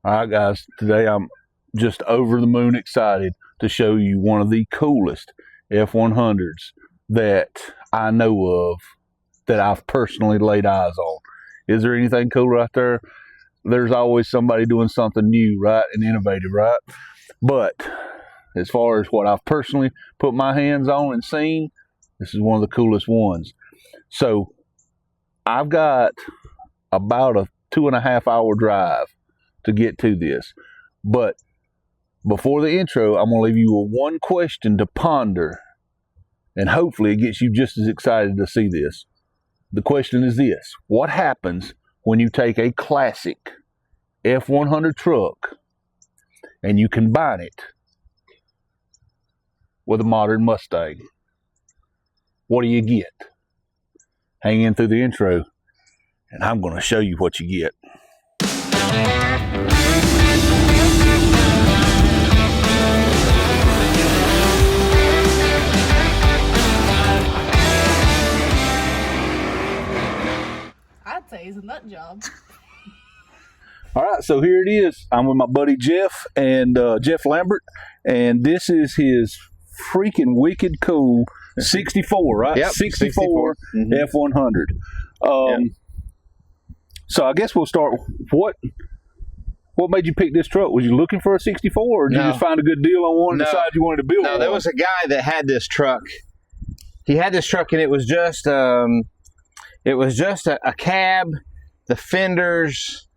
All right, guys, today I'm just over the moon excited to show you one of the coolest F100s that I know of, that I've personally laid eyes on. Is there anything cool out there? There's always somebody doing something new, right, and innovative, right? But as far as what I've personally put my hands on and seen, this is one of the coolest ones. So I've got about a 2.5 hour drive to get to this. But before the intro, I'm going to leave you with one question to ponder, and hopefully it gets you just as excited to see this. The question is this: what happens when you take a classic F100 truck and you combine it with a modern Mustang? What do you get? Hang in through the intro, and I'm going to show you what you get. I'd say he's a nut job. All right, so here it is. I'm with my buddy Jeff and Jeff Lambert, and this is his freaking wicked cool 64, right? Yep, 64 F100. Yep. So I guess we'll start. What made you pick this truck? Was you looking for a 64, or did you just find a good deal on one and decide you wanted to build one? No, there was a guy that had this truck. He had this truck, and it was just a cab, the fenders,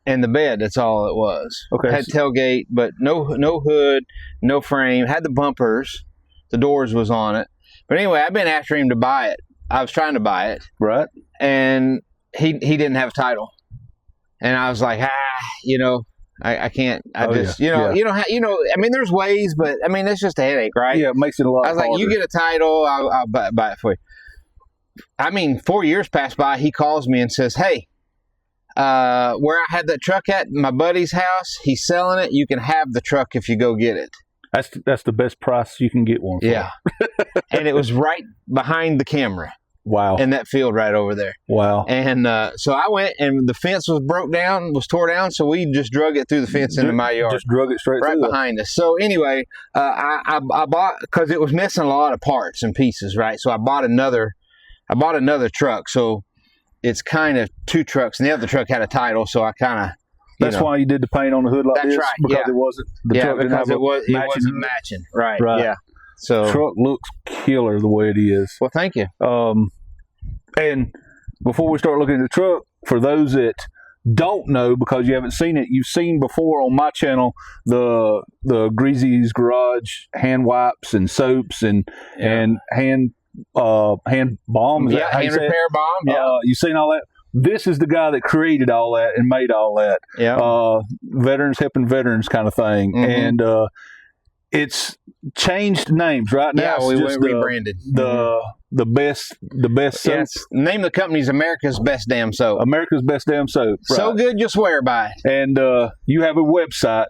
and the bed. That's all it was. Okay. It had tailgate, but no hood, no frame. Had the bumpers. The doors was on it. But anyway, I've been after him to buy it. I was trying to buy it. Right. And he didn't have a title. And I was like, I can't. I mean, there's ways, but I mean, it's just a headache, right? Yeah, it makes it a lot I was harder. like, you get a title, I'll buy it for you. I mean, 4 years passed by, he calls me and says, hey, where I had that truck at, my buddy's house, he's selling it. You can have the truck if you go get it. That's the best price you can get one for. Yeah. And it was right behind the camera. Wow. In that field right over there. Wow. And so I went, and the fence was tore down, so we just drug it through the fence into my yard. Just drug it straight right through behind us. So anyway, I bought, because it was missing a lot of parts and pieces, right? So I bought another truck. So it's kind of two trucks, and the other truck had a title, so I kind of. That's why you did the paint on the hood like this? That's right. Because it wasn't. The truck didn't have it wasn't hood? matching. Right. Right. Yeah. So truck looks killer the way it is. Well, thank you. And before we start looking at the truck, for those that don't know, because you haven't seen it, you've seen before on my channel the Greasy's Garage hand wipes and soaps and hand bombs. Yeah, hand repair bomb. Yeah, you've seen all that. This is the guy that created all that and made all that. Yeah, veterans helping veterans kind of thing, and it's changed names right now. Yeah, we went rebranded. The best soap. Yes. Name of the company's America's Best Damn Soap. America's Best Damn Soap. Right. So good you'll swear by it. And you have a website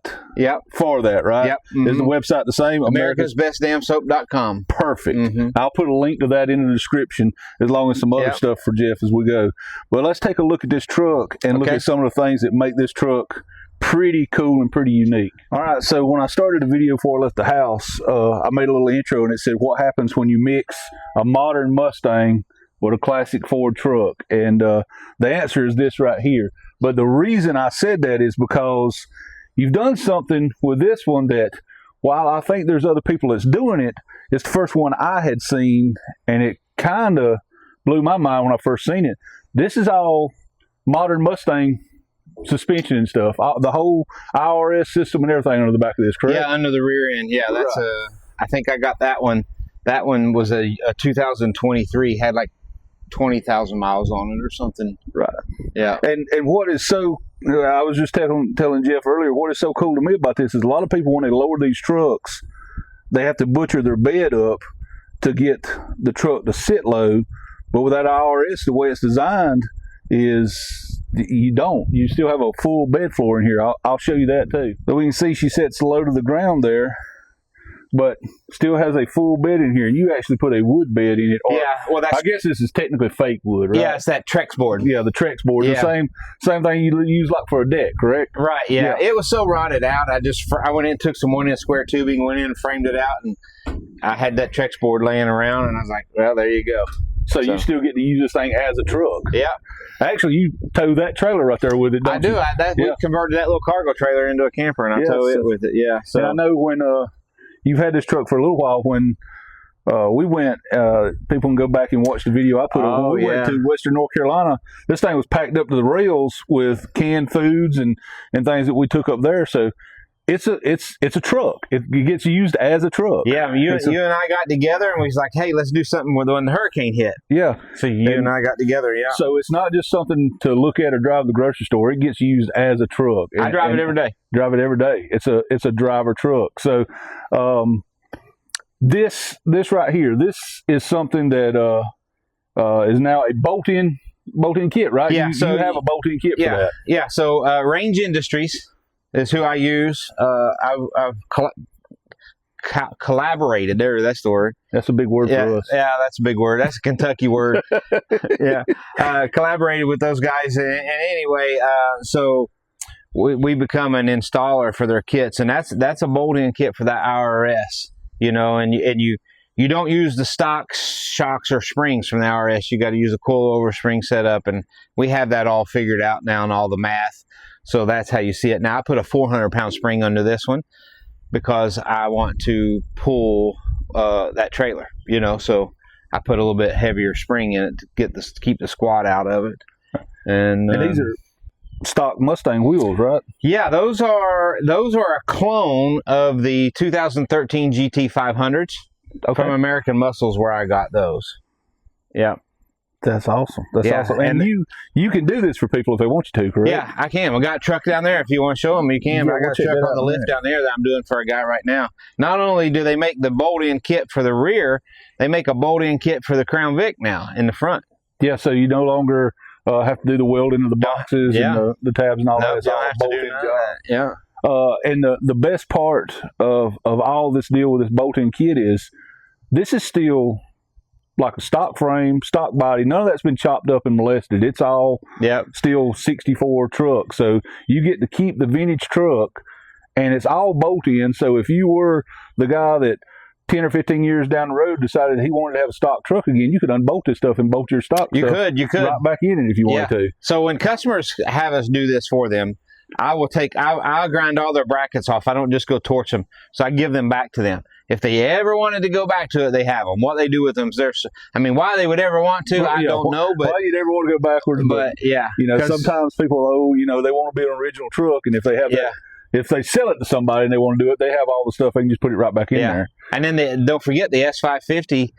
for that, right? Yep. Is the website the same? AmericasBestDamnSoap.com. Perfect. I'll put a link to that in the description, as long as some other stuff for Jeff as we go. But let's take a look at this truck and look at some of the things that make this truck pretty cool and pretty unique. All right, so when I started the video before I left the house, I made a little intro, and it said, what happens when you mix a modern Mustang with a classic Ford truck? And the answer is this right here. But the reason I said that is because you've done something with this one that, while I think there's other people that's doing it, it's the first one I had seen, and it kind of blew my mind when I first seen it. This is all modern Mustang suspension and stuff, the whole IRS system and everything under the back of this, correct? Yeah, under the rear end. Yeah, that's I think I got that one. That one was a 2023, had like 20,000 miles on it or something. Right. Yeah. And what is so, I was just telling Jeff earlier, what is so cool to me about this is a lot of people, when they lower these trucks, they have to butcher their bed up to get the truck to sit low. But with that IRS, the way it's designed is you still have a full bed floor in here. I'll show you that too. So we can see she sets low to the ground there. but still has a full bed in here. And you actually put a wood bed in it. Or, yeah, well, I guess this is technically fake wood, right? Yeah, it's that Trex board. Yeah, the Trex board. Yeah. The same thing you use like for a deck, correct? Right, yeah. It was so rotted out. I went in, took some 1-inch square tubing, went in, framed it out, and I had that Trex board laying around, and I was like, well, there you go. So you still get to use this thing as a truck. Yeah. Actually, you tow that trailer right there with it, don't you? I do. We converted that little cargo trailer into a camper, and I tow it with it. Yeah. So and I know when you've had this truck for a little while. When we went, people can go back and watch the video I put on. When we went to Western North Carolina, this thing was packed up to the rails with canned foods and things that we took up there. So it's a truck. It gets used as a truck. Yeah, you and I got together and we was like, hey, let's do something when the hurricane hit. Yeah. So you and I got together. Yeah. So it's not just something to look at or drive to the grocery store. It gets used as a truck. I drive it every day. Drive it every day. It's a driver truck. So this right here, this is something that is now a bolt-in kit, right? Yeah. So you have a bolt-in kit for that. Yeah. So Range Industries is who I use. I've collaborated. That's the word. That's a big word for us. Yeah, that's a big word. That's a Kentucky word. Yeah. Collaborated with those guys. And anyway, so we become an installer for their kits. And that's a bolt-in kit for that IRS, you know, and you don't use the stock shocks or springs from the IRS. You got to use a coilover spring setup. And we have that all figured out now and all the math. So that's how you see it. Now I put a 400-pound spring under this one because I want to pull that trailer, you know. So I put a little bit heavier spring in it to keep the squat out of it. And these are stock Mustang wheels, right? Yeah, those are a clone of the 2013 GT 500s from American Muscles, where I got those. Yeah. That's awesome. That's awesome. And you can do this for people if they want you to, correct? Yeah, I can. I got a truck down there. If you want to show them, you can. But I got a truck on the lift down there that I'm doing for a guy right now. Not only do they make the bolt-in kit for the rear, they make a bolt-in kit for the Crown Vic now in the front. Yeah, so you no longer have to do the welding of the boxes and the tabs and all that. It's all a bolt-in job. Yeah. And the best part of all this deal with this bolt-in kit is this is still like a stock frame, stock body. None of that's been chopped up and molested. It's all still 64 truck. So you get to keep the vintage truck, and it's all bolt-in. So if you were the guy that 10 or 15 years down the road decided he wanted to have a stock truck again, you could unbolt this stuff and bolt your stock you stuff could right back in it if you wanted to. So when customers have us do this for them, I'll grind all their brackets off. I don't just go torch them. So I give them back to them. If they ever wanted to go back to it, they have them. What they do with them is why they would ever want to, I don't know. But why you'd ever want to go backwards? But yeah, you know, sometimes people, they want to be an original truck, and if they have if they sell it to somebody and they want to do it, they have all the stuff. They can just put it right back in there. And then don't forget the S550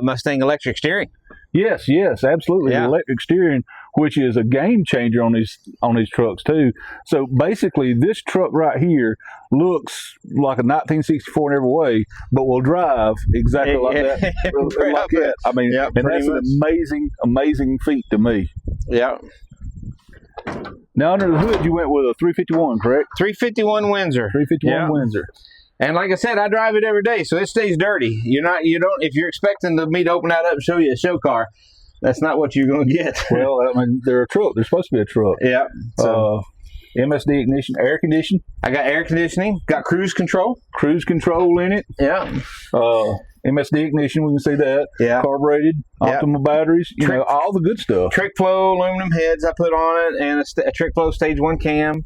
Mustang electric steering. Yes, absolutely. The electric steering, which is a game changer on these trucks too. So basically, this truck right here looks like a 1964 in every way, but will drive exactly like that. Like that. I mean, and that's an amazing feat to me. Yeah. Now under the hood, you went with a 351, correct? 351 Windsor. 351 Windsor. And like I said, I drive it every day, so it stays dirty. If you're expecting me to open that up and show you a show car, that's not what you're going to get. Well, I mean, they're a truck. They're supposed to be a truck. Yeah. So, MSD ignition, air conditioning. I got air conditioning. Got cruise control. Cruise control in it. Yeah. MSD ignition, we can see that. Yeah. Carbureted, optimal batteries. You know, all the good stuff. Trick flow aluminum heads I put on it, and a Trick flow stage 1 cam.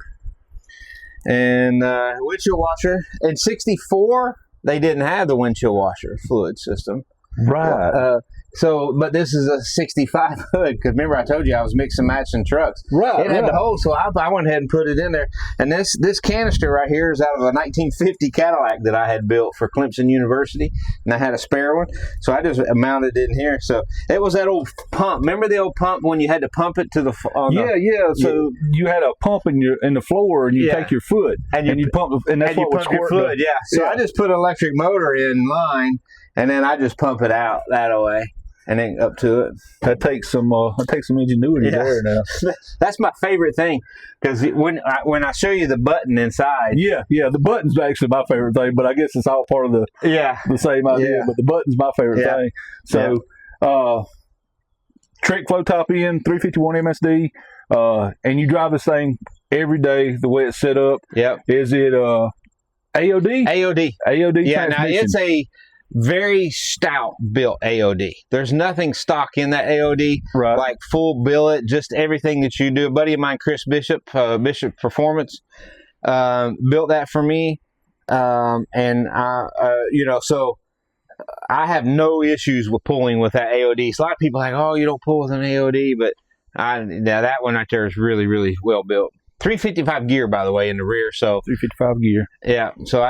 And windshield washer. In 64, they didn't have the windshield washer fluid system. Right. But this is a 65 hood, because remember I told you I was mixing matching trucks. Right. It had the hole, so I went ahead and put it in there. And this canister right here is out of a 1950 Cadillac that I had built for Clemson University, and I had a spare one, so I just mounted it in here. So it was that old pump. Remember the old pump when you had to pump it to the So you had a pump in the floor, and you take your foot and you pump, and that's what would squirt your fluid. So I just put an electric motor in line, and then I just pump it out that way. and then up to it. That takes some ingenuity there now. That's my favorite thing, because when I show you the button inside. Yeah, the button's actually my favorite thing, but I guess it's all part of the same idea. Yeah. But the button's my favorite thing. So, Trek flow top end, 351 MSD, and you drive this thing every day the way it's set up. Yep. Is it AOD? AOD. Yeah. Now transmission. it's a very stout built AOD. There's nothing stock in that AOD, Right. like full billet, just everything that you do. A buddy of mine, Chris Bishop, Bishop Performance, built that for me, and so I have no issues with pulling with that AOD. So a lot of people are like, oh, you don't pull with an AOD, but now that one right there is really, really well built. 355 gear, by the way, in the rear. So 355 gear. Yeah. So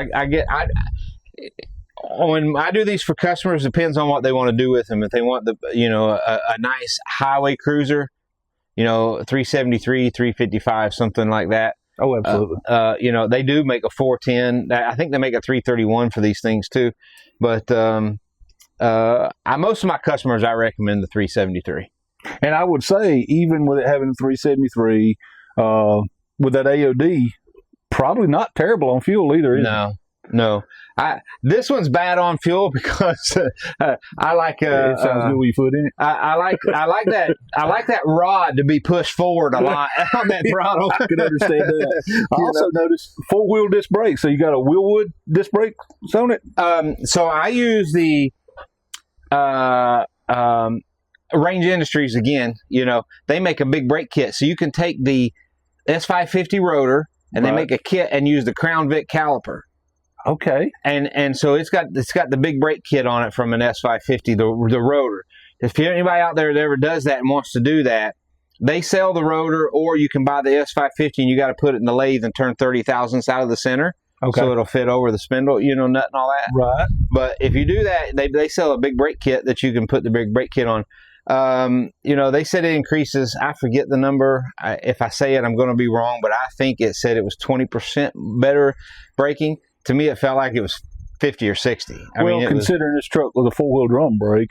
when I do these for customers, it depends on what they want to do with them. If they want a nice highway cruiser, 373, 355, something like that. Oh, absolutely. They do make a 410. I think they make a 331 for these things too. But most of my customers, I recommend the 373. And I would say, even with it having a 373, with that AOD, probably not terrible on fuel either. No. This one's bad on fuel because I like. It sounds good with your foot in it. I like that. I like that rod to be pushed forward a lot on that throttle. I could understand that. I also noticed 4-wheel disc brakes. So you got a Willwood disc brakes on it. So I use the Range Industries again. They make a big brake kit, so you can take the S550 rotor and they make a kit and use the Crown Vic caliper. Okay. And so it's got the big brake kit on it from an S550, the rotor. If anybody out there that ever does that and wants to do that, they sell the rotor, or you can buy the S550 and you got to put it in the lathe and turn 30 thousandths out of the center. Okay. So it'll fit over the spindle, nut and all that. Right. But if you do that, they sell a big brake kit that you can put the big brake kit on. They said it increases. I forget the number. If I say it, I'm going to be wrong, but I think it said it was 20% better braking. To me, it felt like it was 50 or 60. Considering this truck with a 4-wheel drum brake,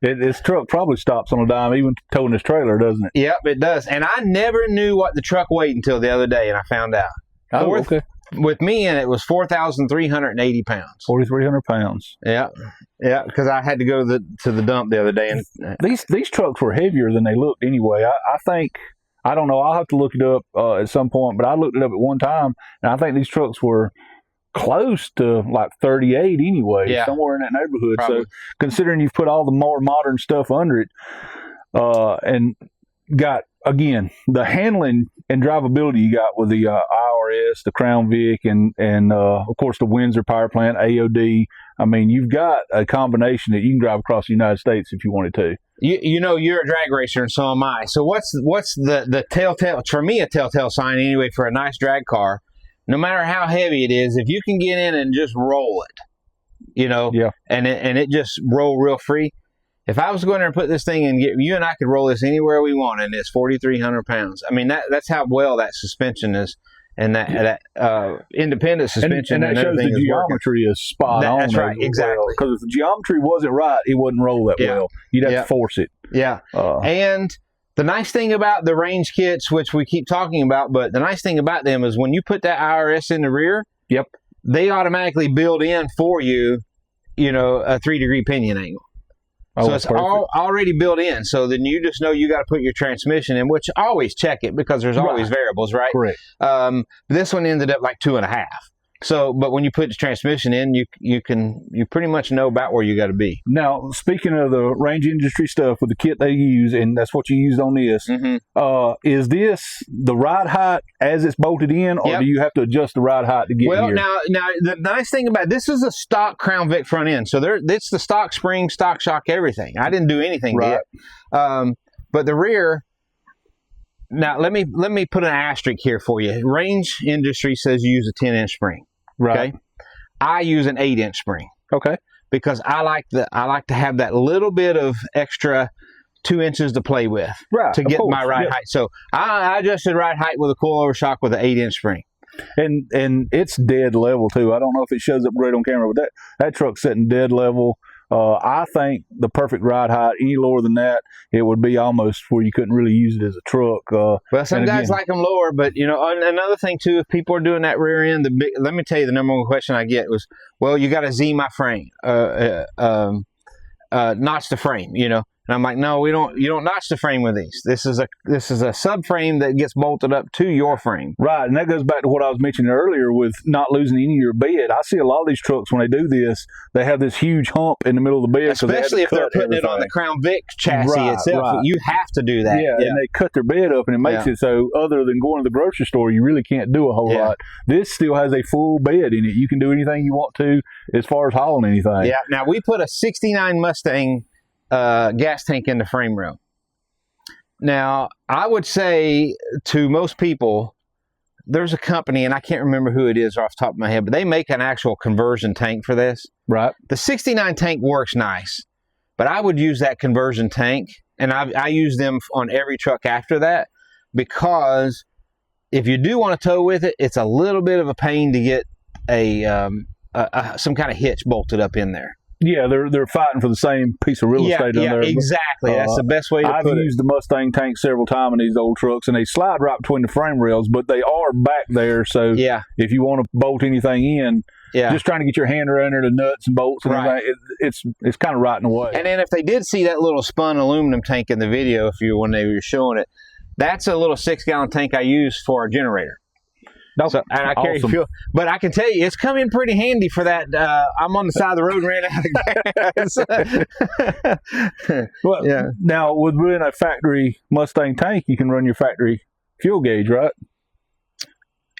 this truck probably stops on a dime, even towing this trailer, doesn't it? Yep, it does. And I never knew what the truck weighed until the other day, and I found out. Okay. With me in it was 4,380 pounds. 4,300 pounds. Yeah, because I had to go to the dump the other day. And these trucks were heavier than they looked anyway. I think, I don't know, I'll have to look it up at some point, but I looked it up at one time, and I think these trucks were close to like 38 anyway, somewhere in that neighborhood. Probably. So considering you've put all the more modern stuff under it, and got, again, the handling and drivability you got with the IRS, the Crown Vic, and of course the Windsor Power Plant, AOD. You've got a combination that you can drive across the United States if you wanted to. You're a drag racer, and so am I. So what's the telltale, for me, a telltale sign anyway for a nice drag car? No matter how heavy it is, if you can get in and just roll it, and it just roll real free. If I was going there and put this thing in, you and I could roll this anywhere we want, and it's 4,300 pounds. That's how well that suspension is, and that independent suspension. And that shows the geometry is spot on. That's right, exactly. Because if the geometry wasn't right, it wouldn't roll that well. You'd have to force it. Yeah. And the nice thing about the range kits, which we keep talking about, but the nice thing about them is when you put that IRS in the rear, they automatically build in for you, a 3-degree pinion angle. So it's all already built in. So then you just know you got to put your transmission in, which always check it because there's always variables, right? Correct. This one ended up like 2.5. So, but when you put the transmission in, you pretty much know about where you got to be. Now, speaking of the Range Industry stuff with the kit they use, and that's what you used on this, is this the ride height as it's bolted in, or do you have to adjust the ride height to get here? Now the nice thing about this is a stock Crown Vic front end, so it's the stock spring, stock shock, everything. I didn't do anything to it. But the rear. Now, let me put an asterisk here for you. Range Industry says you use a 10-inch spring. Right. Okay? I use an 8-inch spring. Okay. Because I like to have that little bit of extra 2 inches to play with to get my ride height. So I adjusted ride height with a coilover shock with an 8-inch spring. And it's dead level too. I don't know if it shows up great on camera, but that truck's sitting dead level I think the perfect ride height, any lower than that, it would be almost where you couldn't really use it as a truck. Well, some guys like them lower, but another thing too, if people are doing that rear end, let me tell you, the number one question I get was, well, you got to Z my frame, notch the frame, And I'm like, no, you don't notch the frame with these. This is a subframe that gets bolted up to your frame. Right, and that goes back to what I was mentioning earlier with not losing any of your bed. I see a lot of these trucks when they do this, they have this huge hump in the middle of the bed. Especially if they're putting it on the Crown Vic chassis itself. Right. You have to do that. Yeah, and they cut their bed up, and it makes it so other than going to the grocery store, you really can't do a whole lot. This still has a full bed in it. You can do anything you want to as far as hauling anything. Yeah, now we put a 69 Mustang gas tank in the frame rail. Now, I would say to most people, there's a company, and I can't remember who it is off the top of my head, but they make an actual conversion tank for this. Right. The 69 tank works nice, but I would use that conversion tank, and I use them on every truck after that, because if you do want to tow with it, it's a little bit of a pain to get some kind of hitch bolted up in there. Yeah, they're fighting for the same piece of real estate on there. Yeah, exactly. That's the best way to put it. I've used the Mustang tank several times in these old trucks, and they slide right between the frame rails, but they are back there. So if you want to bolt anything in, just trying to get your hand around there, the nuts and bolts and everything, it's kind of right in the way. And then if they did see that little spun aluminum tank in the video, when they were showing it, that's a little 6-gallon tank I use for a generator. So, and I carry fuel, but I can tell you, it's come in pretty handy for that. I'm on the side of the road and ran out of gas. Well, now with running a factory Mustang tank, you can run your factory fuel gauge, right?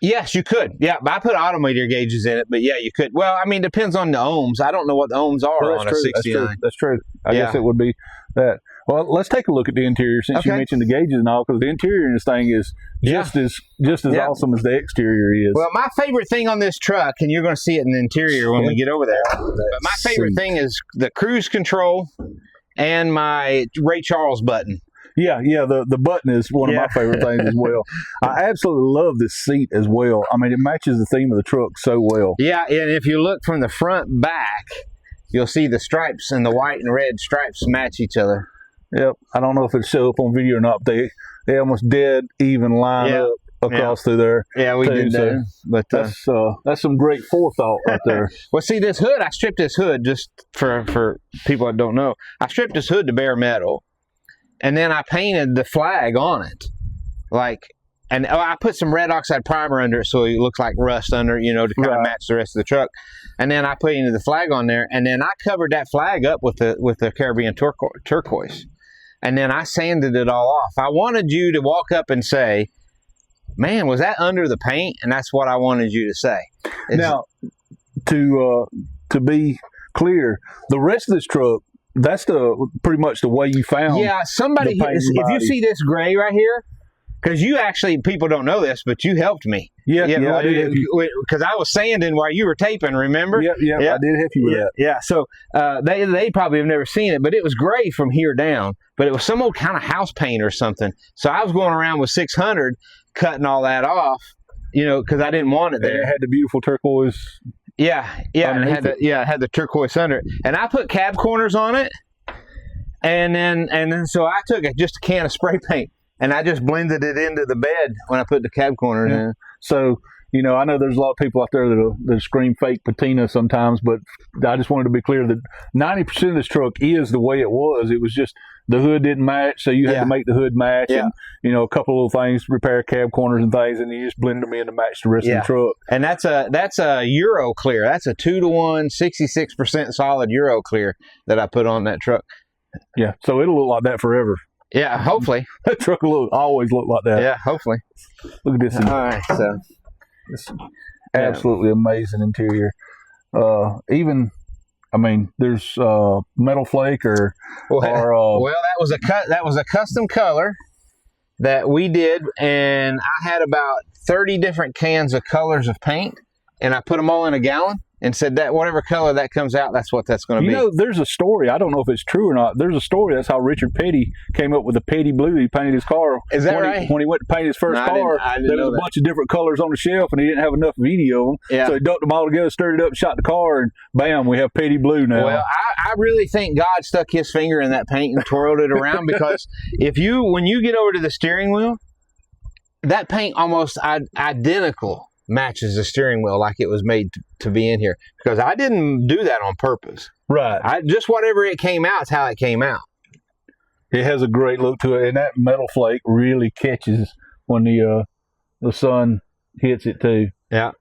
Yes, you could. Yeah, but I put autometer gauges in it, but yeah, you could. Well, I mean, depends on the ohms. I don't know what the ohms are on a 69. That's true. I guess it would be that. Well, let's take a look at the interior since you mentioned the gauges and all, because the interior in this thing is just as awesome as the exterior is. Well, my favorite thing on this truck, and you're going to see it in the interior when we get over there, but my favorite thing is the cruise control and my Ray Charles button. Yeah, the button is one of my favorite things as well. I absolutely love this seat as well. I mean, it matches the theme of the truck so well. Yeah, and if you look from the front back, you'll see the stripes and the white and red stripes match each other. Yep. I don't know if it show up on video or not. They almost dead even line up across through there. Yeah, we did that. But that's some great forethought right there. Well, see, this hood, I stripped this hood just for people that don't know. I stripped this hood to bare metal, and then I painted the flag on it. And I put some red oxide primer under it so it looks like rust under, to kind of match the rest of the truck. And then I put the flag on there, and then I covered that flag up with the Caribbean turquoise. And then I sanded it all off. I wanted you to walk up and say, man, was that under the paint? And that's what I wanted you to say. Now, to be clear, the rest of this truck, that's pretty much the way you found. Yeah, if you see this gray right here, because people don't know this, but you helped me. Yeah, I did. Because I was sanding while you were taping, remember? Yeah, I did help you with that. Yeah, so they probably have never seen it, but it was gray from here down, but it was some old kind of house paint or something. So I was going around with 600, cutting all that off, because I didn't want it there. And it had the beautiful turquoise. Yeah, and it had the turquoise under it. And I put cab corners on it, and then so I took just a can of spray paint, and I just blended it into the bed when I put the cab corners in. So, I know there's a lot of people out there that scream fake patina sometimes, but I just wanted to be clear that 90% of this truck is the way it was. It was just the hood didn't match, so you had to make the hood match, and a couple of little things, repair cab corners and things, and you just blended them in to match the rest of the truck. And that's a Euro clear. That's a 2-to-1, 66% solid Euro clear that I put on that truck. Yeah, so it'll look like that forever. Yeah, hopefully. That truck will always look like that. Yeah, hopefully. Look at this. All right, so. It's absolutely amazing interior. There's metal flake or that was a custom color that we did, and I had about 30 different cans of colors of paint, and I put them all in a gallon, and said that whatever color that comes out, that's what that's going to You be. know, there's a story. I don't know if it's true or not. There's a story. That's how Richard Petty came up with the Petty Blue. He painted his car. Is that when right? When he went to paint his first No, car, I didn't there know was a that. bunch of different colors on the shelf, and he didn't have enough video of them. Yeah. So he dumped them all together, stirred it up, shot the car, and bam, we have Petty Blue now. Well, I really think God stuck his finger in that paint and twirled it around, because when you get over to the steering wheel, that paint almost identical matches the steering wheel, like it was made to be in here, because I didn't do that on purpose. right. Just whatever it came out is how it came out. It has a great look to it, and that metal flake really catches when the sun hits it too. Yeah.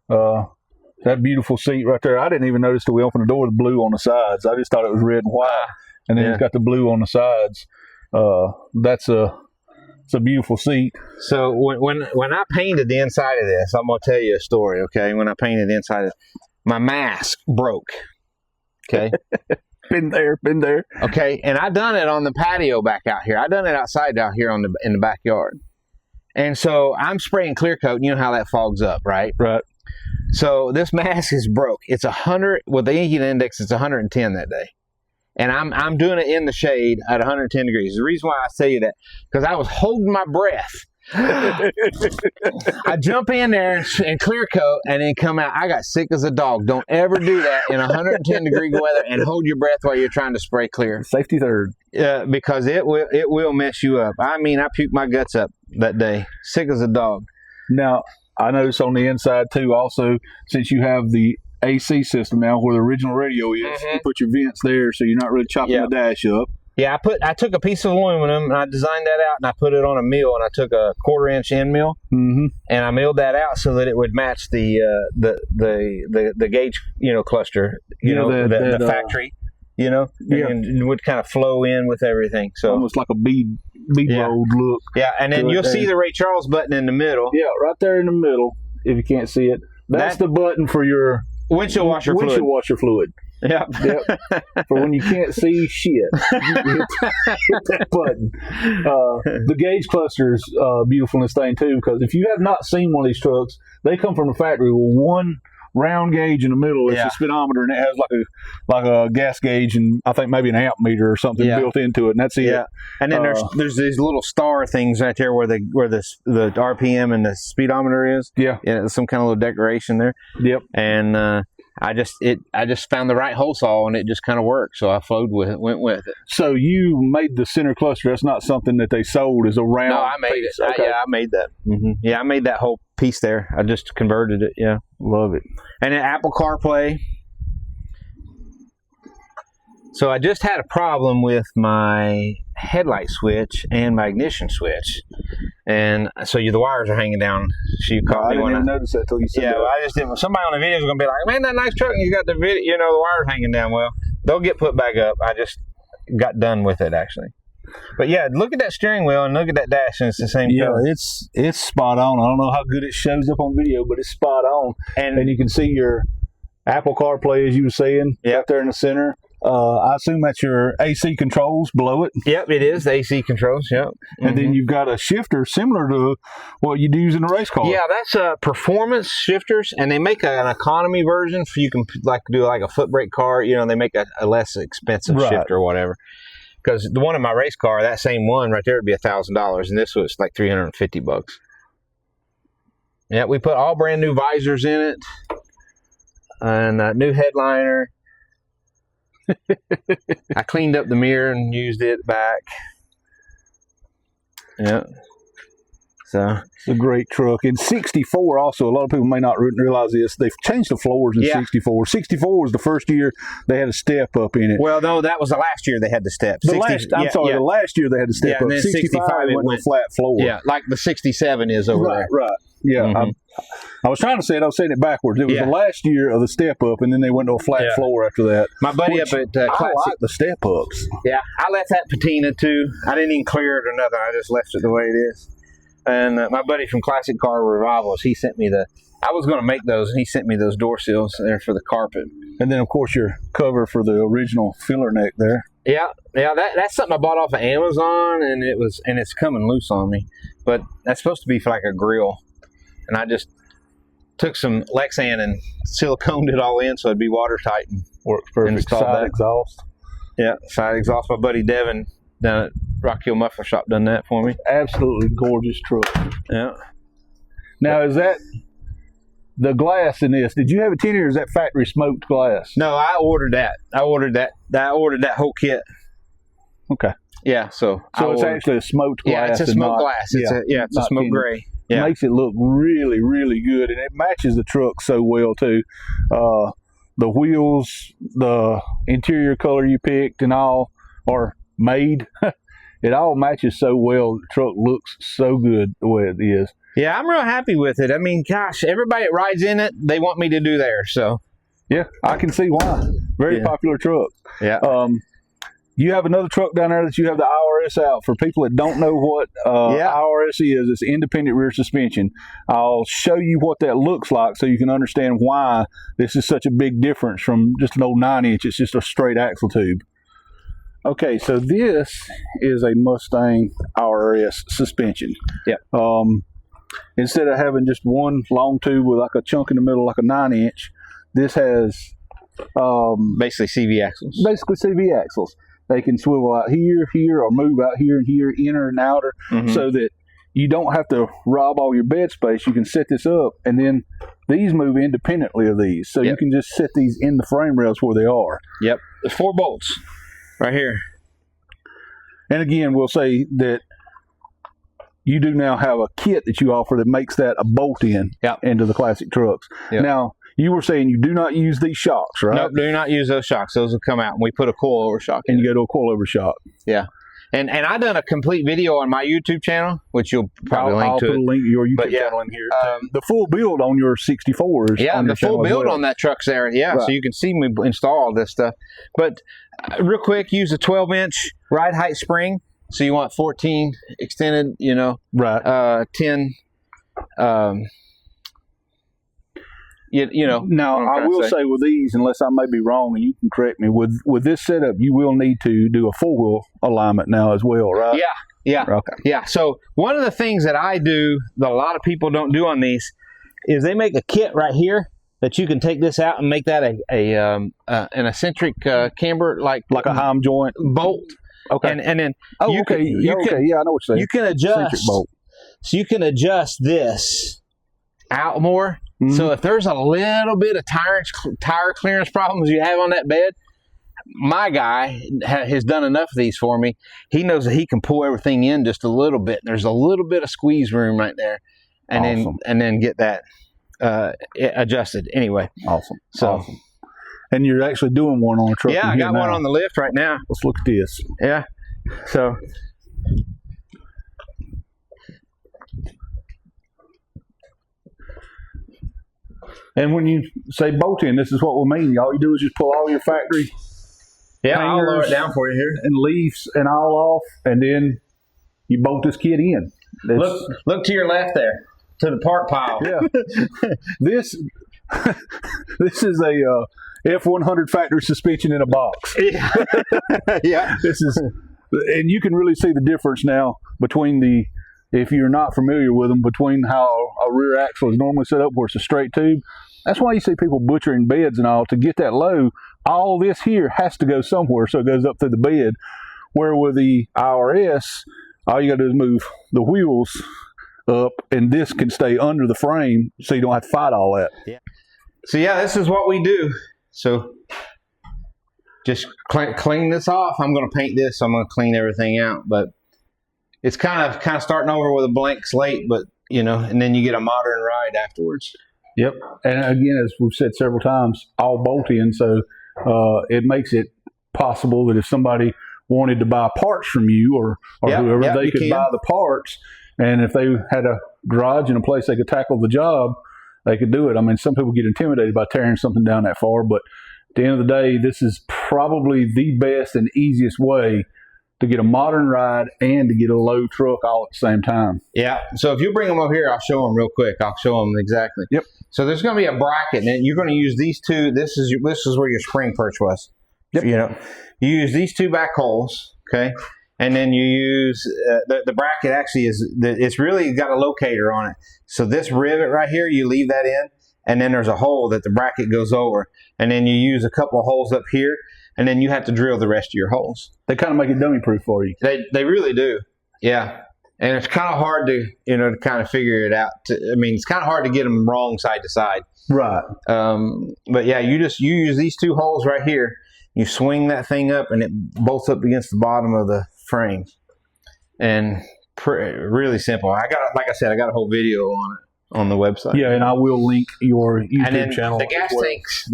That beautiful seat right there. I didn't even notice till we opened the door the blue on the sides. I just thought it was red and white, and then Yeah. it's got the blue on the sides. It's a beautiful seat. So when I painted the inside of this, I'm gonna tell you a story. Okay, when I painted the inside of it, my mask broke. Okay. Been there. Okay, and I done it on the patio back out here. I done it outside out here in the backyard. And so I'm spraying clear coat, and you know how that fogs up, right? Right. So this mask is broke. It's 100 with the heat index. It's 110 that day, and I'm doing it in the shade at 110 degrees. The reason why I tell you that, because I was holding my breath. I jump in there and clear coat, and then come out. I got sick as a dog. Don't ever do that in 110 degree weather and hold your breath while you're trying to spray clear. Safety third. Because it will mess you up. I mean, I puked my guts up that day. Sick as a dog. Now, I noticed on the inside too, also, since you have the AC system now where the original radio is, you put your vents there so you're not really chopping the dash up. Yeah, I took a piece of aluminum and I designed that out, and I put it on a mill, and I took a 1/4 inch end mill, and I milled that out so that it would match the gauge, cluster, the factory, and would kind of flow in with everything. So almost like a bead rolled look. Yeah, and then you'll see the Ray Charles button in the middle. Yeah, right there in the middle. If you can't see it, that's the button for your windshield washer fluid. Yep. For when you can't see shit, you hit that button. The gauge cluster is beautiful in this thing too, because if you have not seen one of these trucks, they come from the factory with one round gauge in the middle. It's a speedometer, and it has like a gas gauge, and I think maybe an amp meter or something built into it, and that's it. Yeah. And then there's these little star things right there where the RPM and the speedometer is. Yeah, some kind of little decoration there. Yep. And I just found the right hole saw, and it just kind of worked. So I went with it. So you made the center cluster. That's not something that they sold as a round. No, I made piece. it. Okay. I made that. Yeah, I made that whole piece there. I just converted it. Yeah, love it. And then Apple CarPlay. So I just had a problem with my headlight switch and my ignition switch, and so the wires are hanging down. She caught me when I noticed that till you said that. that. Well, I just didn't. Somebody on the video is going to be like, "Man, that nice truck, and you got the video, the wires hanging down." Well, they'll get put back up. I just got done with it actually. But yeah, look at that steering wheel and look at that dash, and it's the same color. It's spot on. I don't know how good it shows up on video, but it's spot on. And you can see your Apple CarPlay, as you were saying, right there in the center. I assume that's your AC controls below it. Yep, it is the AC controls. Yep, and then you've got a shifter similar to what you'd use in a race car. Yeah, that's performance shifters, and they make an economy version for you can do like a foot brake car. They make a less expensive shifter or whatever. Because the one in my race car, that same one right there would be $1,000, and this was like $350. Yeah, we put all brand new visors in it, and a new headliner. I cleaned up the mirror and used it back. Yeah. So it's a great truck. In 64 also, a lot of people may not realize this, they've changed the floors in 64. 64 was the first year they had a step up in it. Well, no, that was the last year they had the step. The last year they had the step up. And then 65 went to a flat floor. Yeah, like the 67 is over there. Right. Yeah. I was trying to say it. I was saying it backwards. It was the last year of the step up, and then they went to a flat floor after that. My buddy up at Classic. I like the step ups. Yeah, I left that patina too. I didn't even clear it or nothing. I just left it the way it is. And my buddy from Classic Car Revivals, he sent me I was going to make those, and he sent me those door seals there for the carpet. And then, of course, your cover for the original filler neck there. Yeah, that's something I bought off of Amazon, and it's coming loose on me. But that's supposed to be for like a grill, and took some Lexan and siliconed it all in so it'd be watertight and Works perfect. installed Side that. exhaust. Yeah, side exhaust. My buddy Devin down at Rock Hill Muffler Shop done that for me. Absolutely gorgeous truck. Yeah. Now, is that the glass in this? Did you have it tinted or is that factory smoked glass? No, I ordered that. I ordered that whole kit. Okay. Yeah, so It's actually a smoked glass. yeah, it's a and smoked not- glass. It's it's a not smoke tinted. gray. Yeah. Makes it look really, really good, and it matches the truck so well too. The wheels, the interior color you picked, and all are made. It all matches so well. The truck looks so good the way it is. Yeah, I'm real happy with it. I mean, gosh, everybody that rides in it, they want me to do theirs. So Yeah, I can see why. Very Yeah. popular truck. yeah. You have another truck down there that you have the IRS out. For people that don't know what IRS is, it's independent rear suspension. I'll show you what that looks like so you can understand why this is such a big difference from just an old 9-inch. It's just a straight axle tube. Okay, so this is a Mustang IRS suspension. Yep. Instead of having just one long tube with like a chunk in the middle like a 9-inch, this has Basically CV axles. basically CV axles. They can swivel out here, or move out here and here, inner and outer, Mhm. so that you don't have to rob all your bed space. You can set this up, and then these move independently of these. So you Yep. can just set these in the frame rails where they are. Yep. There's 4 bolts right here. And again, we'll say that you do now have a kit that you offer that makes that a bolt-in Yep. into the classic trucks. Yep. Now, you were saying you do not use these shocks, right? Nope, do not use those shocks. Those will come out. And we put a coilover shock in. And you go to a coilover shock. Yeah. And I done a complete video on my YouTube channel, which you'll probably I'll link to put it. a link to your YouTube But yeah, channel in here. The full build on your 64s. Yeah, on your the full channel as build well. on that truck's there. Yeah, Right. so you can see me install all this stuff. But real quick, use a 12-inch ride height spring. So you want 14 extended, Right. 10. You know. Now, what I'm I trying to will say. say with these, unless I may be wrong, and you can correct me, with this setup, you will need to do a four-wheel alignment now as well, right? Yeah. Okay. Yeah. So one of the things that I do that a lot of people don't do on these is they make a kit right here that you can take this out and make that an eccentric camber like Like a Heim joint. bolt. Okay. And then oh, you okay. can- you okay. can- Yeah, I know what you're saying. you can Eccentric adjust. bolt. So you can adjust this out more. Mhm. So if there's a little bit of tire clearance problems you have on that bed, my guy has done enough of these for me. He knows that he can pull everything in just a little bit. There's a little bit of squeeze room right there, and Awesome. then get that adjusted. Anyway, Awesome. So- Awesome. And you're actually doing one on a truck. yeah, I got one on the lift right now. Let's look at this. Yeah, so And when you say bolt in, this is what we mean. All you do is just pull all your factory yeah, I'll lower it hangers down for you here. and leaves and all off, and then you bolt this kit in. That's- Look to your left there, to the part pile. Yeah. this is a F100 factory suspension in a box. Yeah. Yeah. This is, and you can really see the difference now between if you're not familiar with them, between how a rear axle is normally set up where it's a straight tube. That's why you see people butchering beds and all. To get that low, all this here has to go somewhere, so it goes up through the bed. Where with the IRS, all you got to do is move the wheels up, and this can stay under the frame, so you don't have to fight all that. So yeah, this is what we do. So just clean this off. I'm going to paint this. So I'm going to clean everything out. But it's kind of starting over with a blank slate. But and then you get a modern ride afterwards. Yep. And again, as we've said several times, all bolt in, so it makes it possible that if somebody wanted to buy parts from you or Yep, whoever, yep, they you could can. buy the parts. And if they had a garage and a place they could tackle the job, they could do it. I mean, some people get intimidated by tearing something down that far, but at the end of the day, this is probably the best and easiest way to get a modern ride and to get a low truck all at the same time. Yeah. So if you bring them up here, I'll show them real quick. I'll show them exactly. Yep. So there's going to be a bracket, and you're going to use these two. This is where your spring perch was. Yep. You use these two back holes, okay, and then you use the bracket. Actually, it's really got a locator on it. So this rivet right here, you leave that in, and then there's a hole that the bracket goes over, and then you use a couple of holes up here, and then you have to drill the rest of your holes. They kind of make it dummy proof for you. They really do. Yeah. And it's kind of hard to, to kind of figure it out. It's kind of hard to get them wrong side to side. Right. But yeah, you use these two holes right here. You swing that thing up, and it bolts up against the bottom of the frame. And really simple. Like I said, I got a whole video on it on the website. Yeah, and I will link your YouTube channel. The gas tanks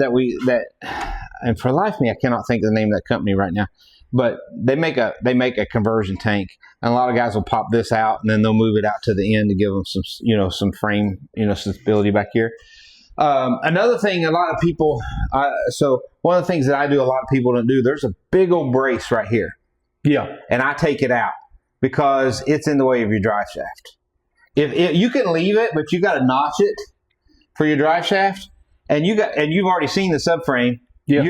and for life of me, I cannot think of the name of that company right now. But they make a conversion tank, and a lot of guys will pop this out, and then they'll move it out to the end to give them some frame, some stability back here. Another thing, a lot of people. So one of the things that I do, a lot of people don't do. There's a big old brace right here. Yeah, and I take it out because it's in the way of your drive shaft. If you can leave it, but you got to notch it for your drive shaft, and you've already seen the subframe. Yeah.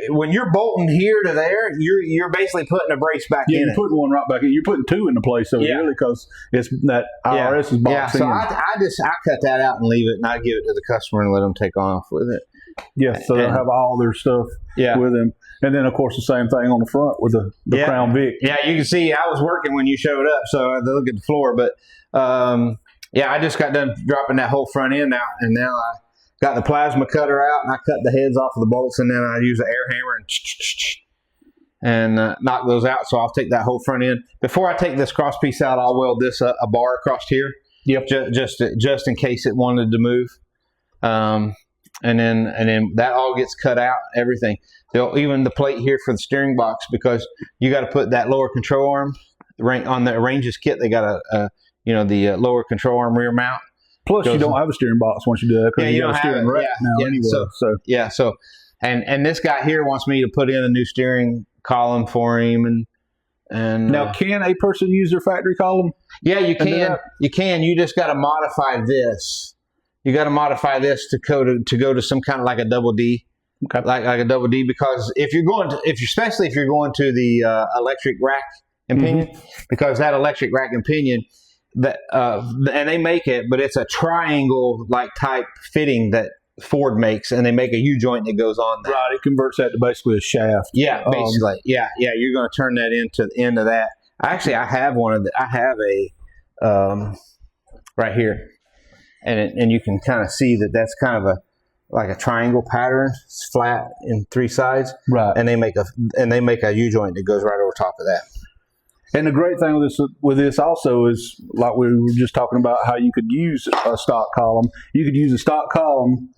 When you're bolting here to there, you're basically putting a brace back in. Yeah, you're putting one right back in. You're putting two in the place, so really, because it's that IRS is boxed in. So I cut that out and leave it, and I give it to the customer and let them take off with it. Yeah, so they'll have all their stuff with them. And then, of course, the same thing on the front with the Crown Vic. Yeah, you can see I was working when you showed up, so I had to look at the floor. But, I just got done dropping that whole front end out, and now I got the plasma cutter out, and I cut the heads off of the bolts, and then I use an air hammer and knock those out. So I'll take that whole front end. Before I take this cross piece out, I'll weld this a bar across here. Yep. Just in case it wanted to move. And then that all gets cut out, everything. Even the plate here for the steering box, because you got to put that lower control arm on the Ranges kit. They got the lower control arm rear mount. Plus, you don't have a steering box once you do that, because you got a steering rack now anyway. So and this guy here wants me to put in a new steering column for him. And now, can a person use their factory column? Yeah, you can. You can. You just got to modify this. You got to modify this to go to some kind of like a double D, like a double D. Because especially if you're going to the electric rack and pinion, because that electric rack and pinion. And they make it, but it's a triangle like type fitting that Ford makes, and they make a U-joint that goes on that. Right, it converts that to basically a shaft. Yeah, basically. Yeah, you're going to turn that into the end of that. Actually, I have a right here, and you can kind of see that that's kind of like a triangle pattern. It's flat in three sides. Right, and they make a U-joint that goes right over top of that. And the great thing with this also is, like we were just talking about, how you could use a stock column. You could use a stock column.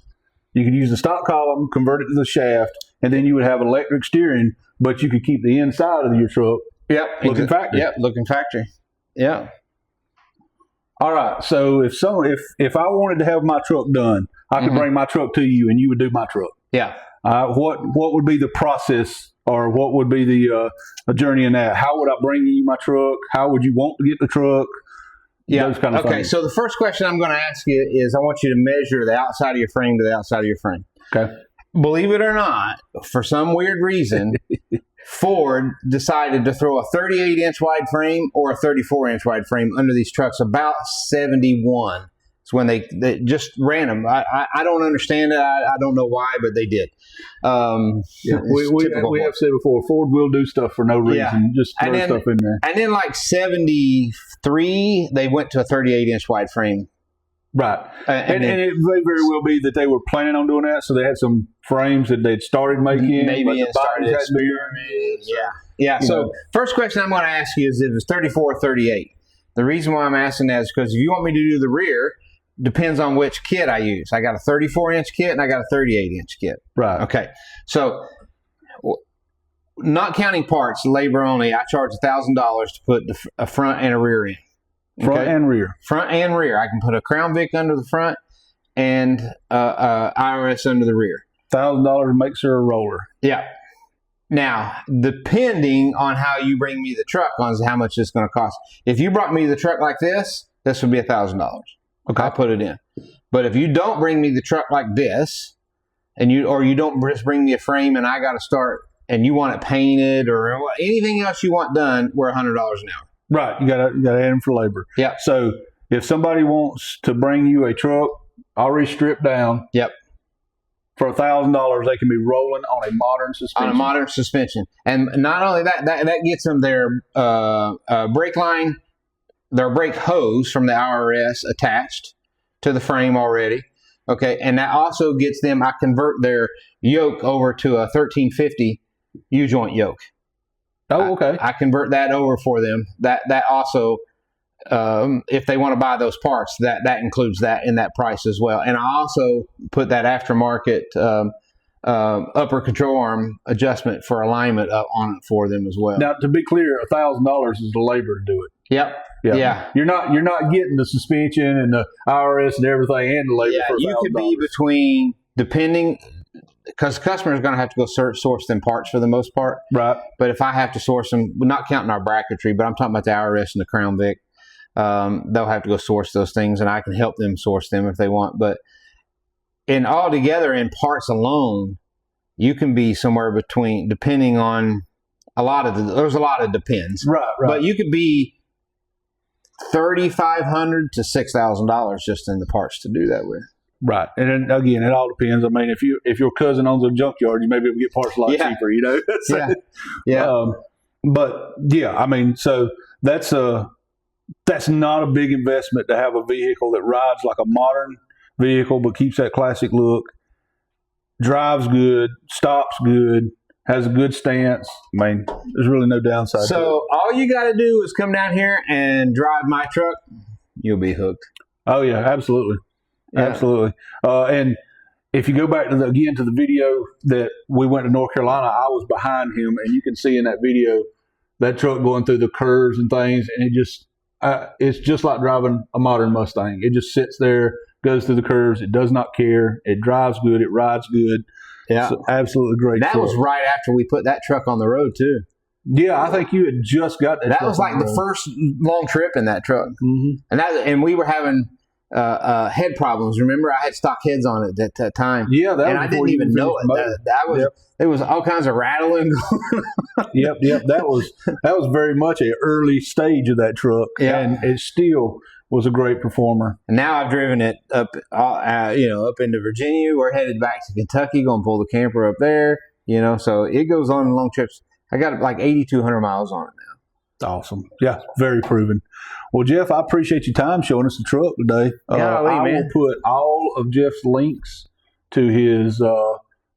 You could use the stock column, convert it to the shaft, and then you would have electric steering, but you could keep the inside of your truck. Looking factory. Looking factory. Yeah. All right. So if I wanted to have my truck done, I could bring my truck to you, and you would do my truck. Yeah. What would be the process? Or what would be the journey in that? How would I bring you my truck? How would you want to get the truck? Yeah. Those kind of things. So the first question I'm going to ask you is, I want you to measure the outside of your frame to the outside of your frame. Okay. Believe it or not, for some weird reason, Ford decided to throw a 38-inch wide frame or a 34-inch wide frame under these trucks about 71. It's when they just ran them. I don't understand it. I don't know why, but they did. We have said before, Ford will do stuff for no reason. Just throw stuff in there. And then like 73, they went to a 38-inch wide frame. Right. And it may very well be that they were planning on doing that, so they had some frames that they'd started making. Maybe it started experimenting. Yeah. So first question I'm going to ask you is if it's 34 or 38. The reason why I'm asking that is because if you want me to do the rear, depends on which kit I use. I got a 34-inch kit and I got a 38-inch kit. Right. Okay. So, not counting parts, labor only, I charge $1,000 to put a front and a rear in. Front and rear. Front and rear. I can put a Crown Vic under the front and IRS under the rear. $1,000 makes her a roller. Yeah. Now, depending on how you bring me the truck, on how much it's going to cost. If you brought me the truck like this would be $1,000. Okay, I'll put it in. But if you don't bring me the truck like this, and you don't just bring me a frame, and I got to start, and you want it painted or anything else you want done, we're $100 an hour. Right, you got to add in for labor. Yeah. So if somebody wants to bring you a truck, already stripped down. Yep. For $1,000, they can be rolling on a modern suspension. On a modern suspension. And not only that, that gets them their brake line, their brake hose from the IRS attached to the frame already. Okay, and that also gets them, I convert their yoke over to a 1350 U-joint yoke. Oh, okay. I convert that over for them. That also, if they want to buy those parts, that includes that in that price as well. And I also put that aftermarket upper control arm adjustment for alignment on it for them as well. Now, to be clear, $1,000 is the labor to do it. Yep. Yeah. You're not getting the suspension and the IRS and everything and the labor for $1,000. You could be between, depending, because the customer is going to have to go source them parts for the most part. Right. But if I have to source them, not counting our bracketry, but I'm talking about the IRS and the Crown Vic, they'll have to go source those things, and I can help them source them if they want. But altogether in parts alone, you can be somewhere between, depending on there's a lot of depends. Right. But you could be $3,500 to $6,000 just in the parts to do that with. Right. And then, again, it all depends. I mean, if your cousin owns a junkyard, you may be able to get parts a lot cheaper, you know? So, yeah. But, yeah, I mean, so that's not a big investment to have a vehicle that rides like a modern vehicle but keeps that classic look, drives good, stops good, has a good stance. I mean, there's really no downside to it. So all you got to do is come down here and drive my truck. You'll be hooked. Oh, yeah, absolutely. Yeah. Absolutely. And if you go back to the video that we went to North Carolina, I was behind him, and you can see in that video that truck going through the curves and things, and it's just like driving a modern Mustang. It just sits there, goes through the curves. It does not care. It drives good. It rides good. Yeah, so absolutely great. That was right after we put that truck on the road too. Yeah, I think you had just got that. That was like the first long trip in that truck, and we were having head problems. Remember, I had stock heads on it at that time. Yeah, and I didn't even know it. There was all kinds of rattling. Yep. That was very much an early stage of that truck, and it still was a great performer. And now I've driven it up into Virginia. We're headed back to Kentucky, going to pull the camper up there. So it goes on long trips. I got like 8,200 miles on it now. Awesome. Yeah, very proven. Well, Jeff, I appreciate your time showing us the truck today. I will put all of Jeff's links to his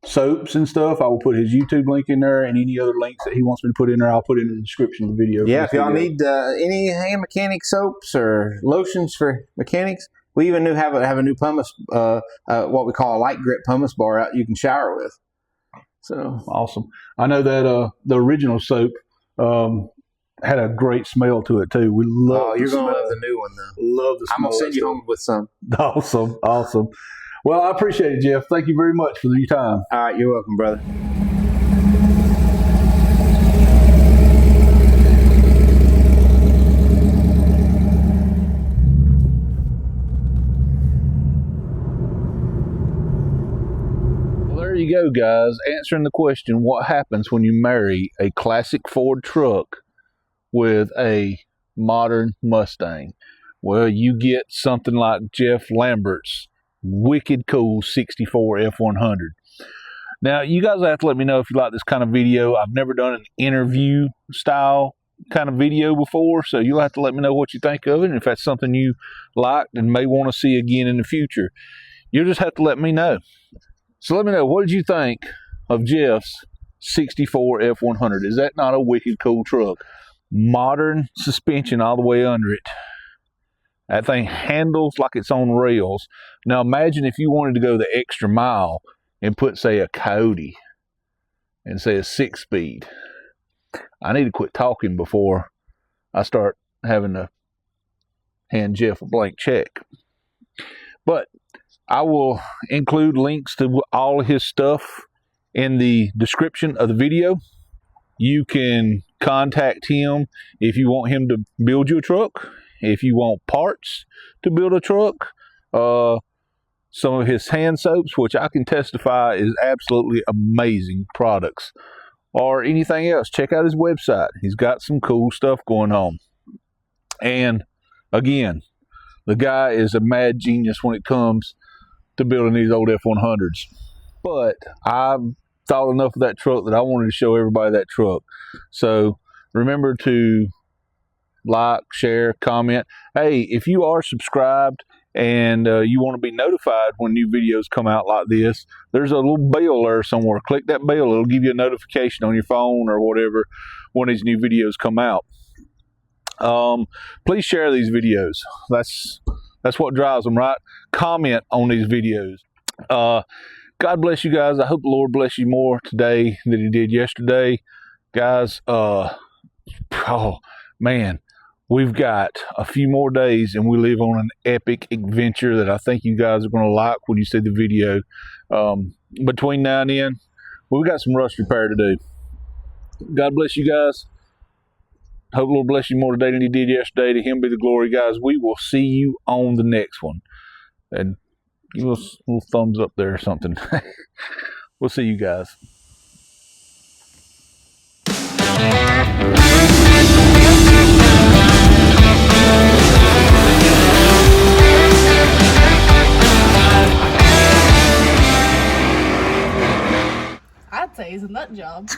soaps and stuff. I will put his YouTube link in there, and any other links that he wants me to put in there, I'll put in the description of the video. Yeah, if y'all need any hand mechanic soaps or lotions for mechanics, we even have a new pumice, what we call a light grip pumice bar out you can shower with. So awesome. I know that the original soap had a great smell to it too. We love. Oh, you're going to love the new one though. Love the smell. I'm gonna send you home with some. Awesome. Well, I appreciate it, Jeff. Thank you very much for your time. All right, you're welcome, brother. There you go, guys. Answering the question, what happens when you marry a classic Ford truck with a modern Mustang? Well, you get something like Jeff Lambert's wicked cool 64 F100. Now, you guys have to let me know if you like this kind of video. I've never done an interview style kind of video before, so you'll have to let me know what you think of it, and if that's something you liked and may want to see again in the future. You'll just have to let me know. So let me know, what did you think of Jeff's 64 F100? Is that not a wicked cool truck? Modern suspension all the way under it. That thing handles like it's on rails. Now imagine if you wanted to go the extra mile and put, say, a Coyote and say a 6-speed. I need to quit talking before I start having to hand Jeff a blank check. But I will include links to all his stuff in the description of the video. You can contact him if you want him to build you a truck, if you want parts to build a truck, some of his hand soaps, which I can testify is absolutely amazing products, or anything else. Check out his website. He's got some cool stuff going on. And again, the guy is a mad genius when it comes to building these old F100s. But I thought enough of that truck that I wanted to show everybody that truck. So remember to like, share, comment. Hey, if you are subscribed and you want to be notified when new videos come out like this, there's a little bell there somewhere. Click that bell. It'll give you a notification on your phone or whatever when these new videos come out. Please share these videos. That's what drives them, right? Comment on these videos. God bless you guys. I hope the Lord bless you more today than he did yesterday. Guys, oh man, we've got a few more days and we live on an epic adventure that I think you guys are going to like when you see the video. Between now and then, we've got some rust repair to do. God bless you guys. Hope the Lord bless you more today than he did yesterday. To him be the glory, guys. We will see you on the next one. And give us a little thumbs up there or something. We'll see you guys. I'd say it's a nut job.